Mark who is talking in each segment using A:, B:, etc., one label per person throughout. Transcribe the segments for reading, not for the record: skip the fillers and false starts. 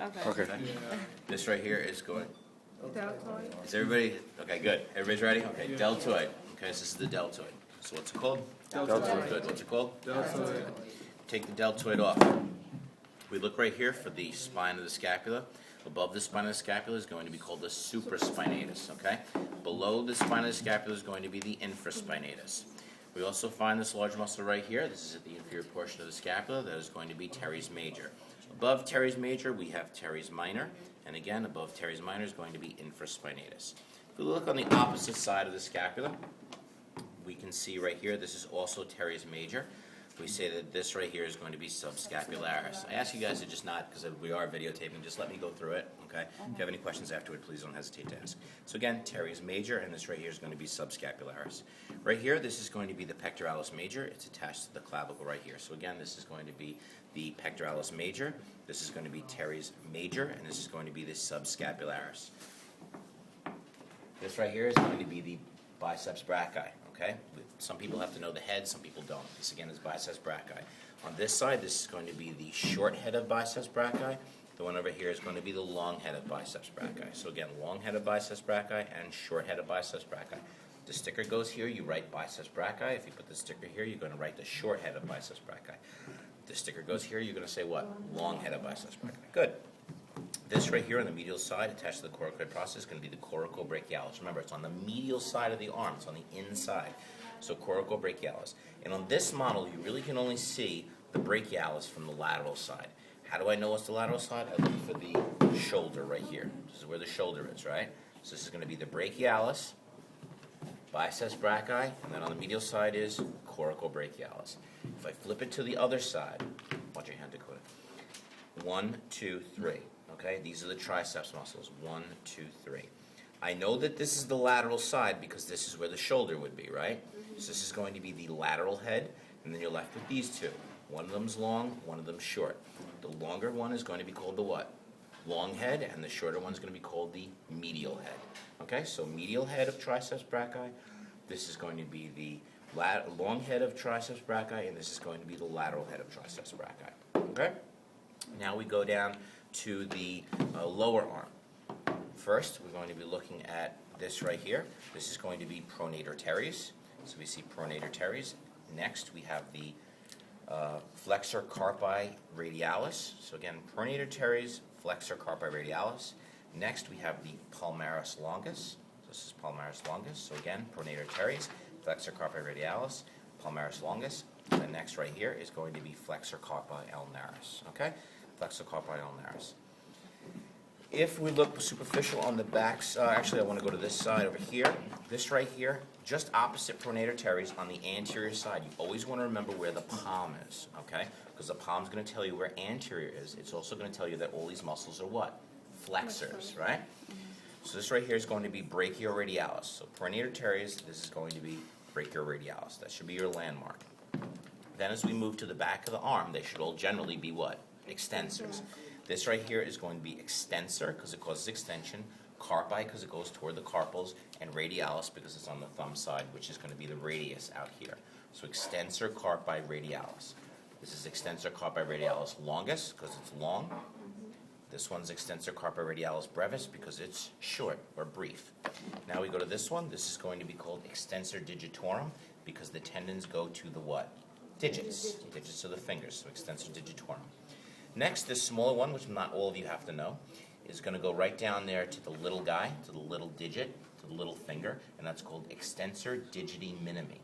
A: Okay.
B: Okay.
C: This right here is going.
D: Deltoid.
C: Is everybody okay? Good. Everybody's ready? Okay. Deltoid. Okay. So this is the deltoid. So what's it called?
A: Deltoid.
C: Good. What's it called?
D: Deltoid.
C: Take the deltoid off. We look right here for the spine of the scapula. Above the spine of the scapula is going to be called the supraspinatus, okay? Below the spine of the scapula is going to be the infraspinatus. We also find this large muscle right here. This is at the inferior portion of the scapula. That is going to be teres major. Above teres major, we have teres minor. And again, above teres minor is going to be infraspinatus. If we look on the opposite side of the scapula, we can see right here, this is also teres major. We say that this right here is going to be subscapularis. I ask you guys to just not, because we are videotaping, just let me go through it, okay? If you have any questions afterward, please don't hesitate to ask. So again, teres major, and this right here is going to be subscapularis. Right here, this is going to be the pectoralis major. It's attached to the clavicle right here. So again, this is going to be the pectoralis major. This is going to be teres major, and this is going to be the subscapularis. This right here is going to be the biceps brachii. Okay? Some people have to know the head, some people don't. This again is biceps brachii. On this side, this is going to be the short head of biceps brachii. The one over here is going to be the long head of biceps brachii. So again, long head of biceps brachii and short head of biceps brachii. The sticker goes here, you write biceps brachii. If you put the sticker here, you're going to write the short head of biceps brachii. The sticker goes here, you're going to say what? Long head of biceps brachii. Good. This right here on the medial side, attached to the coracoid process, is going to be the coracobrachialis. Remember, it's on the medial side of the arm. It's on the inside. So coracobrachialis. And on this model, you really can only see the brachialis from the lateral side. How do I know what's the lateral side? I look for the shoulder right here. This is where the shoulder is, right? So this is going to be the brachialis, biceps brachii, and then on the medial side is coracobrachialis. If I flip it to the other side, watch your hand, Dakota. 1, 2, 3. Okay, these are the triceps muscles. 1, 2, 3. I know that this is the lateral side because this is where the shoulder would be, right? So this is going to be the lateral head, and then you're left with these two. One of them's long, one of them's short. The longer one is going to be called the what? Long head, and the shorter one is going to be called the medial head. Okay, so medial head of triceps brachii. This is going to be the long head of triceps brachii, and this is going to be the lateral head of triceps brachii. Okay? Now we go down to the lower arm. First, we're going to be looking at this right here. This is going to be pronator teres. So we see pronator teres. Next, we have the flexor carpi radialis. So again, pronator teres, flexor carpi radialis. Next, we have the palmaris longus. So this is palmaris longus. So again, pronator teres, flexor carpi radialis, palmaris longus. And then next right here is going to be flexor carpi ulnaris. Okay? Flexor carpi ulnaris. If we look superficial on the back, actually I want to go to this side over here. This right here, just opposite pronator teres on the anterior side. You always want to remember where the palm is, okay? Because the palm is going to tell you where anterior is. It's also going to tell you that all these muscles are what? Flexors, right? So this right here is going to be brachioradialis. So pronator teres, this is going to be brachioradialis. That should be your landmark. Then as we move to the back of the arm, they should all generally be what? Extensors. This right here is going to be extensor because it causes extension, carpi because it goes toward the carpals, and radialis because it's on the thumb side, which is going to be the radius out here. So extensor carpi radialis. This is extensor carpi radialis longus because it's long. This one's extensor carpi radialis brevis because it's short or brief. Now we go to this one. This is going to be called extensor digitorum because the tendons go to the what? Digits. Digits of the fingers, so extensor digitorum. Next, this smaller one, which not all of you have to know, is going to go right down there to the little guy, to the little digit, to the little finger, and that's called extensor digiti minimi.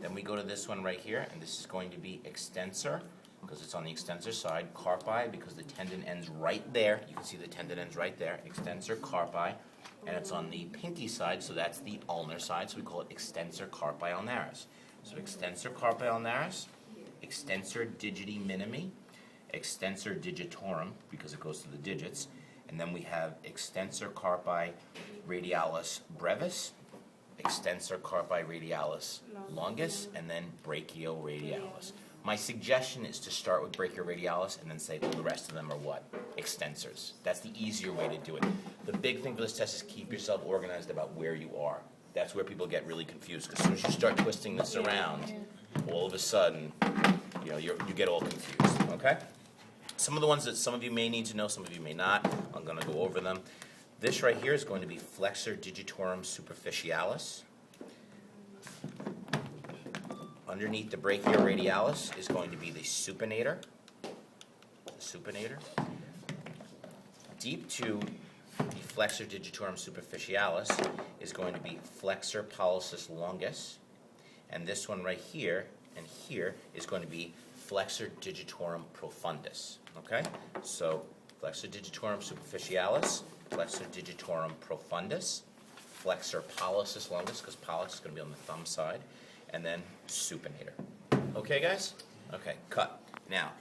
C: Then we go to this one right here, and this is going to be extensor, because it's on the extensor side, carpi, because the tendon ends right there. You can see the tendon ends right there, extensor carpi, and it's on the pinky side, so that's the ulnar side, so we call it extensor carpi ulnaris. So extensor carpi ulnaris, extensor digiti minimi, extensor digitorum, because it goes to the digits, and then we have extensor carpi radialis brevis, extensor carpi radialis longus, and then brachioradialis. My suggestion is to start with brachioradialis and then say all the rest of them are what? Extensors. That's the easier way to do it. The big thing for this test is keep yourself organized about where you are. That's where people get really confused. Because as soon as you start twisting this around, all of a sudden, you get all confused. Okay? some of the ones that some of you may need to know, some of you may not. I'm going to go over them. This right here is going to be flexor digitorum superficialis. Underneath the brachioradialis is going to be the supinator. Deep to the flexor digitorum superficialis is going to be flexor pollicis longus. And this one right here and here is going to be flexor digitorum profundus. Okay? So flexor digitorum superficialis, flexor digitorum profundus, flexor pollicis longus, because pollicis is going to be on the thumb side, and then supinator. Okay, guys? Okay, cut. Now,